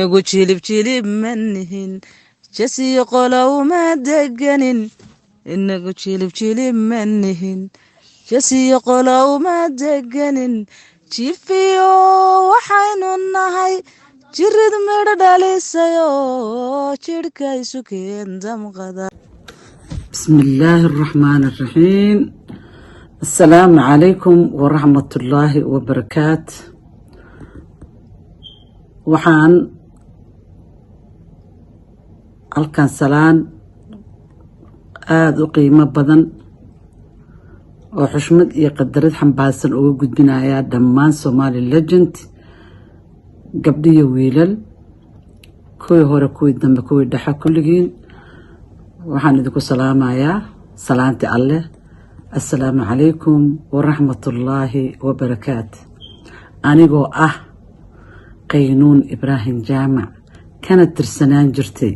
nagu jilib manihin jasiyo qolow ma deganin inagu jilib manihin jasiyo qolow ma deganin jifiyo waxaynu nahay jirid midho dhalisayo jirhka isu keen damqada. بسم الله الرحمن الرحيم. السلام عليكم ورحمة الله وبركاته. waxaan halkan salaan aad u qiimo badan oo xushmad iyo qadarid xambaarsan uga gudbinayaa dhammaan Somali Legend gabdhiyo wiilal kuwii hore kuwii dambe kuwii dhexe kulligiin waxaan idinku salaamayaa salaanti alleh. assalaamu calaykum waraxmatullaahi wabarakaatu. anigoo ah qaynuun ibraahim jaamac kana tirsanaan jirtay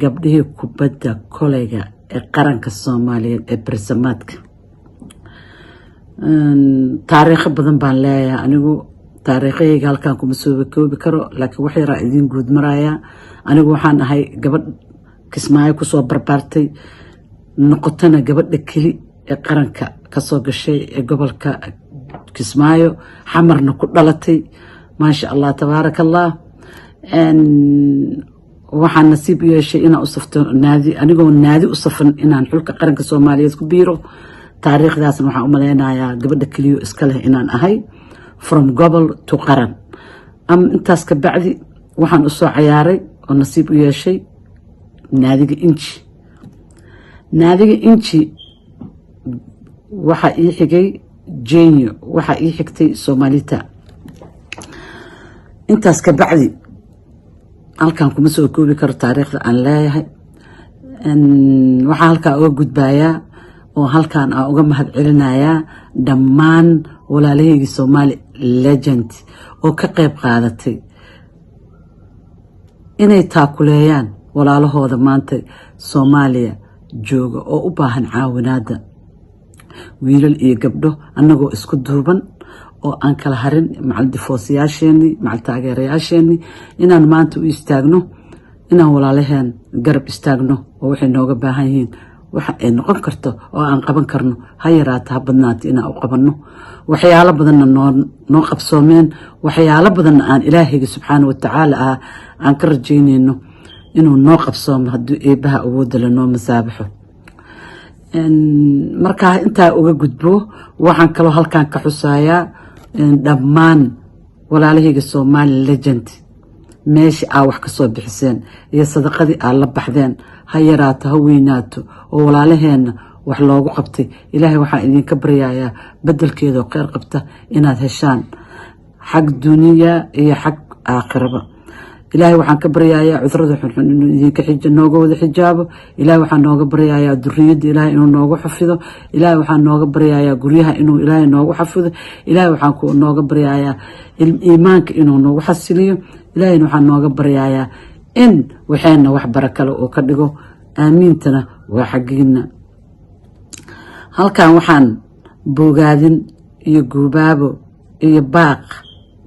gabdhihii kubadda koleyga ee qaranka Soomaaliyeed ee barsamaadka. taariikh badan baan leeyahay anigu taariikhayga halkan kuma soo koobi karo laakiin wax yar idin guud maraya. anigu waxaan ahay gabadh Kismaayo ku soo barbaartay noqotana gabadha kali ee qaranka ka soo gashay ee gobolka Kismaayo xamarna ku dhalatay ما شاء الله تبارك الله. waxaan nasiib u yeeshay inaan u safto naadi anigoo naadi u safan inaan xulka qaranka Soomaaliyeed ku biiro. taariikhdaasna waxaan u maleynayaa gabadha kaliyo iska leh inaan ahay from gobol to qaran. intaas ka bacdi waxaan u soo ciyaaray oo nasiib u yeeshay naadiga inji waxa ii xigay Jenyo waxa ii xigtay Somalita. intaas ka bacdi halkan kuma soo koobi karo taariikhda aan leeyahay. waxaan halkaa uga gudbayaa oo halkan aan uga mahad celinayaa dhammaan walaalahayga Somali Legend oo ka qayb qaadatay inay taakuleeyaan walaalahooda maanta Soomaaliya jooga oo u baahan caawinaada. wiilal iyo gabdho annagoo isku duuban oo aan kala harin macal difoosiyaasheeni macal taageerayaasheeni inaan maanta u istaagno inaan walaalaheen garab istaagno oo waxay nooga baahan yihiin waxa ay noqon karto oo aan qaban karno ha yaraato ha badnaato inaan u qabanno. waxyaalo badanna noo qabsoomeen waxyaalo badanna aan ilaahayga subxaanahu watacaala aan ka rajaynayno inuu noo qabsoomo haddii eebaha awoodda le noo masaabaxo. markaa intaa uga gudbo waxaan kaloo halkan ka xusayaa dhammaan walaalahayga Somali Legend meesha aa wax ka soo bixiseen iyo sadaqadii aa la baxdeen ha yaraato ha weynaato oo walaalaheena wax loogu qabtay ilaahay waxaan idinka baryayaa bedelkeeda oo khayr qabta inaad heshaan xag duuniya iyo xag aakhiraba. ilaahay waxaan ka baryayaa cudurada xunxun inuu idinka nooga wada xijaabo. ilaahay waxaan nooga baryayaa duriyada ilaahay inuu noogu xafido. ilaahay waxaan nooga baryayaa guryaha inuu ilaahay noogu xafido. ilaahay waxaan nooga baryayaa iimaanka inuu noogu xasiliyo. ilaahay waxaan nooga baryayaa in waxayna wax barakale oo ka dhigo. aamiintana waa xaqiina. halkan waxaan bogaadin iyo guubaabo iyo baaq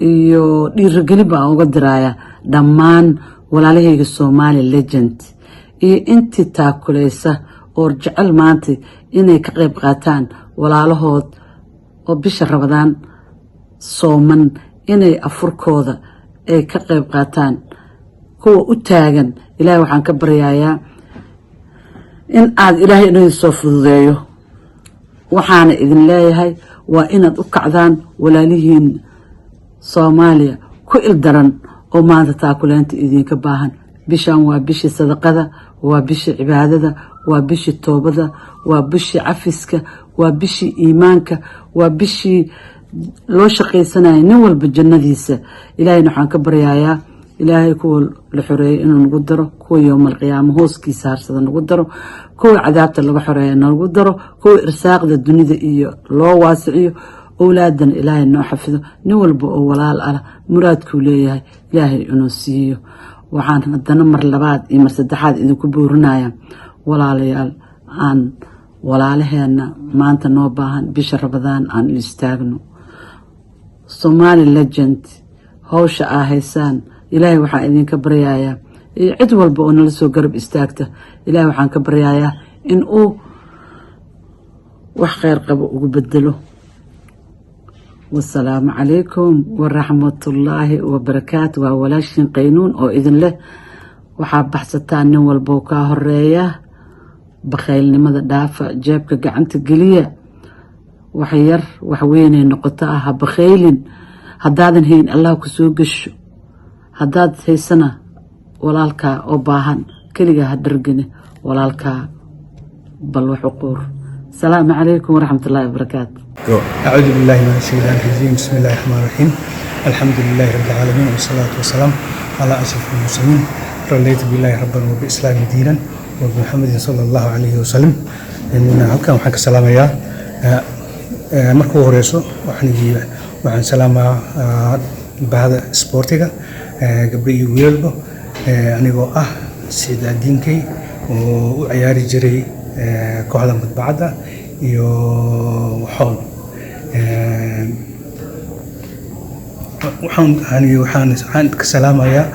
iyo dhiirigelin baan uga dirayaa dhammaan walaalahayga Somali Legend iyo intii taakuleysa oo jecel maanta inay ka qayb qaataan walaalahood oo bisha Ramadaan sooman inay afurkooda ay ka qayb qaataan. kuwa u taagan ilaahay waxaan ka baryayaa in aad ilaahay inoo soo fududeeyo. waxaana idin leeyahay waa inaad u kacdaan walaalihiin Soomaaliya ku ildaran oo maanta taakuleenta idinka baahan. bishan waa bishii sadaqada waa bishii cibaadada waa bishii toobada waa bishii cafiska waa bishii iimaanka waa bishii loo shaqeysanayo nin walba jannadiisa. ilaahayna waxaan ka baryayaa ilaahay kuwa la xoreeyay inuu nagu daro kuwa yawmal qiyaamo hooskiisa harsada nagu daro kuwa cadaabta laga xoreeyo nagu daro kuwa irsaaqda dunida iyo loo waasiciyo. awlaadana ilaahay noo xafido nin walba oo walaal ah muraadku leeyahay ilaahay inuu siiyo. waxaan haddana mar labaad iyo mar saddexaad idinku boorinayaa walaalayaal aan walaalaheena maanta noo baahan bisha Ramadaan aan u istaagno. Somali Legend hawsha aa haysaan ilaahay waxaan idinka baryayaa cid walba oo nala soo garab istaagta ilaahay waxaan ka baryayaa in uu wax khayr qabo ugu bedelo. والسلام عليكم ورحمة الله وبركاته. وولاشين قينون أو إذن له وحاب بحثتان نوال بوكا هرية بخيل لماذا دافع جابك قعنت قلية وحير وحويني نقطعها بخيل هدادن هين الله كسوقش هداد هي سنة ولالكا أوباهن كلية هدرقني ولالكا بل وحقور. السلام عليكم ورحمة الله وبركاته. أعوذ بالله من الشيطان الرجيم. بسم الله الرحمن الرحيم. الحمد لله رب العالمين والصلاة والسلام على أشرف المرسلين. رضيت بالله ربا وبإسلام دينا وبمحمد صلى الله عليه وسلم. إن هلكان waxaan ka salaamayaa marka ugu horeyso waxaan salaamayaa bahda sportiga gabdho iyo wiilba anigoo ah sida diinkay oo u ciyaari jiray kooxda madbacada iyo xool waxaan ka salaamayaa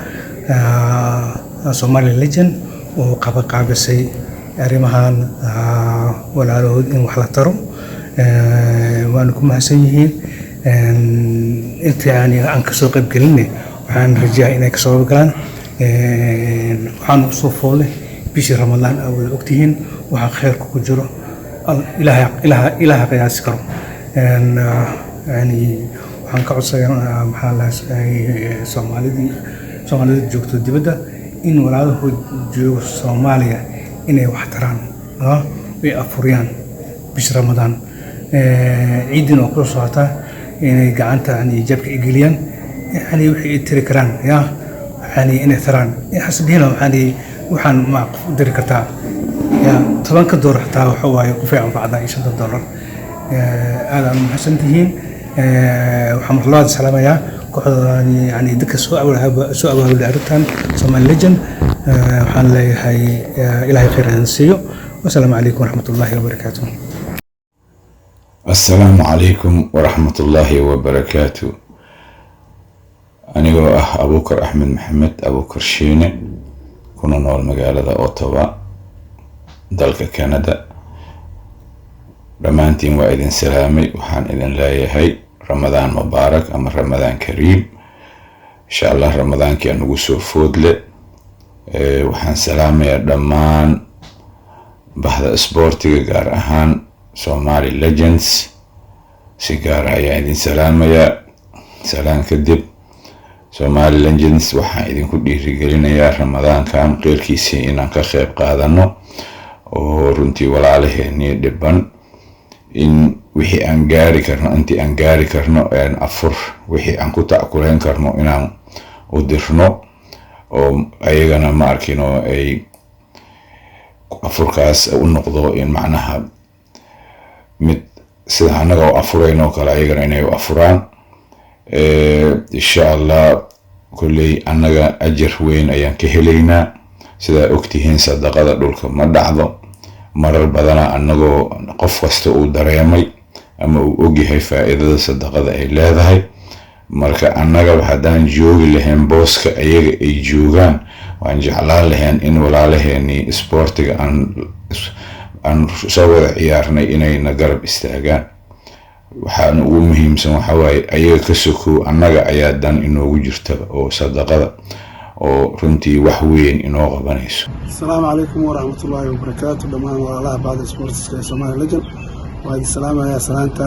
Somali Legend oo qaabisay arrimahan walaalood in wax la taro waan ku mahadsan yihiin inta aan ka soo qayb galinay waxaan rajaa inay ka soo qayb galaan waxaan soo foolay bishii Ramadaan awal ogtihiin waxa khayr ku jiro ilaaha qiyaasi karo waxaan ka codsanayaa maxaa la Soomaalida joogto dibadda in walaalahood joogo Soomaaliya inay wax taraan way afuriyaan bishii Ramadaan ciidina oo ku socota inay gacanta jabka igeliyaan wixii tiri karaan inay taraan xasbiina waxaan ma diri kartaa tobanka door xataa waxa waaye ku fiican bacda $5 aad aan mahadsantihiin waxaan marlaad salaamayaa kooxda dadka soo abaabulay arrintan Somali Legend waxaan leeyahay ilaahay khayr ha siiyo. Wassalaamu calaykum waraxmatullaahi wabarakaatuh. السلام عليكم ورحمة الله وبركاته. أنا أبوكر أحمد محمد أبوكر شينة كنا نول مقالة أوتوا دالك كندا رمانتين وإذن سلامي وحان إذن لا يهي رمضان مبارك أما رمضان كريم إن شاء الله رمضان كي نقصو فودل وحان سلامي دمان بحث سبورتي قار أهان Somali Legends سيجار هيا إذن سلام كدب Somali Legends waxaan idinku dhiirigelinayaa Ramadaan kan qeyrkiisa inaan ka qayb qaadano oo runtii walaalaheena dhiban in wixii aan gaari karno intii aan gaari karno afur wixii aan ku taakuleen karno inaan u dirno oo ayagana ma arkino ay afurkaas u noqdo in macnaha mid sida anaga oo afurayno kala ayagana inay afuraan insha Allah kulli anaga ajir weyn ayaan ka helaynaa sida ogtihiin sadaqada dhulka ma dhacdo marar badana anagoo qof kasta uu dareemay ama uu ogyahay faa'iidada sadaqada ay leedahay marka anaga waxaan joogi lahayn booska ayaga ay joogaan waan jeclaan lahayn in walaalaheeni sportiga aan soo wada ciyaarnay inayna garab istaagaan waxaan ugu muhiimsan waxa waaye ayaga ka sokow annaga ayaa dan inoogu jirta oo sadaqada oo runtii wax weyn inoo qabanayso. Assalaamu calaykum waraxmatullaahi wabarakaatuh. Dhammaan walaalaha baada sportska Somali Legend waa idin salaamayaa salaanta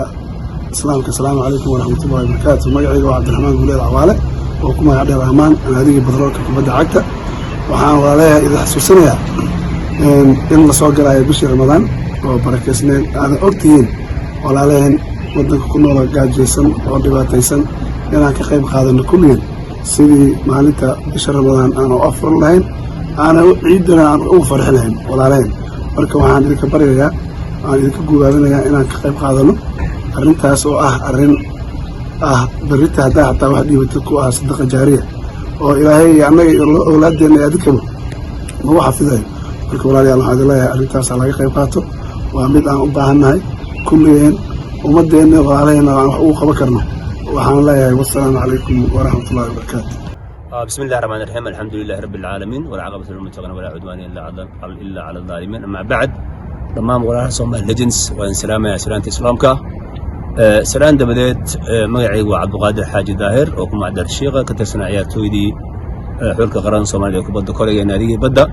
islaamka. Assalaamu calaykum waraxmatullaahi wabarakaatuh. magacayga waa Cabdiraxmaan Guuleed Cawaale oo ku magac dheer Rahmaan adigii badroolka kubadda cagta waxaan walaalaha idin xasuusinayaa in la soo galayo bishii Ramadaan oo barakeysneen aad ogtihiin walaalaheen wadanka ku nool gaajaysan oo dhibaataysan inaan ka qayb qaadano kulliyan sidii maalinta bisha Ramadaan aan u afur lahayn ana ciidana aan ugu farxi lahayn walaalaheen marka waxaan idinka baryayaa aan idinka guubaabinayaa inaan ka qayb qaadano arrintaas oo ah arrin berrita haddaa xataa wax dhibatay ku ah sadaqa jaariya oo ilaahay annaga awlaadeenna adikaba nagu xafidayo marka walaalayaal waxaan idin leeyahay arrintaas laga qayb qaato waa mid aan u baahannahay kulligeen ummadeenna walaalaheena aan wax ugu qaban karno waxaan leeyahay wassalaamu calaykum waraxmatullaahi wabarakaatu. بسم الله الرحمن الرحيم الحمد لله رب العالمين والعاقبة للمتقين ولا عدوان إلا على الظالمين أما بعد ضمام وراها صومال ليجنز وإن سلامة يا سلامة إسلامك سلام دبدت مقعي وعبد القادر حاج ظاهر وكم عدد الشيخة كترسنا عيال تويدي حولك قران صوماليا كبدا كوريا نادي بدا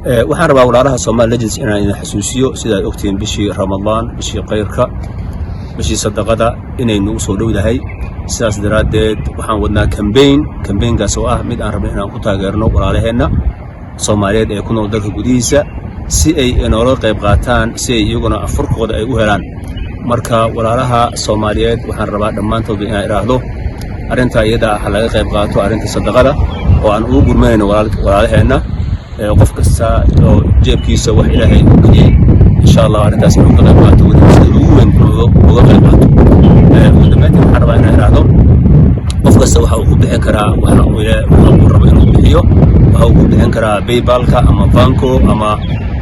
waxaan rabaa walaalaha Soomaali Legends inaan xasuusiyo sida ogtiin bishii Ramadan bishii qeyrka bishii sadaqada inaynu soo dhowdahay sidaas daraadeed waxaan wadnaa campaign-gaas oo ah mid aan rabno inaan ku taageerno walaalaheena Soomaaliyeed ee ku nool dalka gudihiisa si ay inoola qayb qaataan si ay iyaguna afurkooda ay u helaan marka walaalaha Soomaaliyeed waxaan rabaa dhammaantood inaan iraahdo arinta iyada ah laga qayb qaato arinta sadaqada oo aan ugu gurmayno walaalaheena qof kasta oo jeebkiisa wax Ilaahay u geliyay insha Allah arintaas inuu ka qayb qaato sida ugu weyn uga qayb qaato wadamaadka waxaan rabaa inaan iraahdo qof kasta waxa uu ku bixin karaa waxa uu rabo inuu bixiyo waxa uu ku bixin karaa PayPal-ka ama Banco ama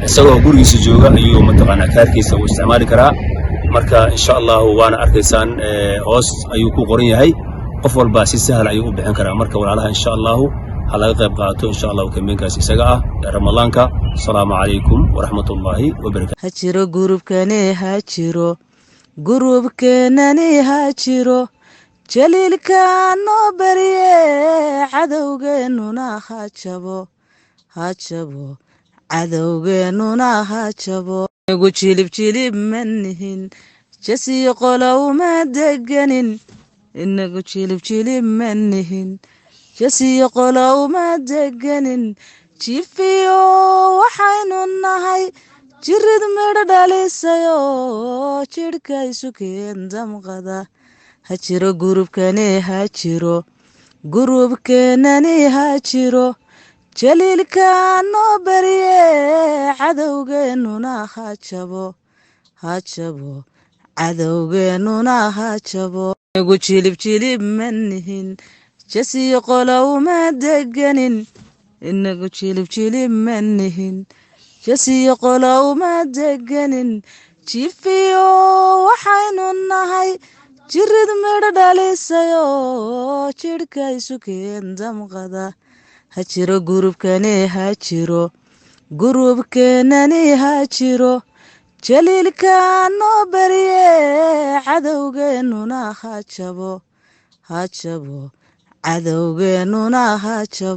isagoo gurigiisa jooga ayuu mataqaanaa kaarkiisa u isticmaali karaa marka insha Allah waana arkaysaan hoos ayuu ku qoran yahay qof walba si sahal ayuu u bixin karaa marka walaalaha insha Allah هلا غيب قاتو إن شاء الله وكمين كاسي سجاء رمضان كا السلام عليكم ورحمة الله وبركاته. هاتشيرو جروب كاني هاتشيرو جروب كانني هاتشيرو جليل كانو بريه عدو جنونا هاتشبو عدو جنونا هاتشبو يقول شيلب منهن جسي قلو ما دقنن إنك شيلب منهن jasiyo qolow ma deganin jifiyo waxaynu nahay jirid midho dhalisayo jidhka isu keen damqada hajiro gurubkeenani hajiro jaliilkaanoo barye cadowgeennuna hajabo cadowgeennuna hajabo igu jilib manihin jasiyo qolow ma deganin inagu jilib manihin jasiyo qolow ma deganin jifiyo waxaynu nahay jirid midho dhalisayo jidhka isu keen damqada hajiro gurubkeenani hajiro jaliilkaanoo barye cadowgeennuna hajabo cadowgeennuna hajabo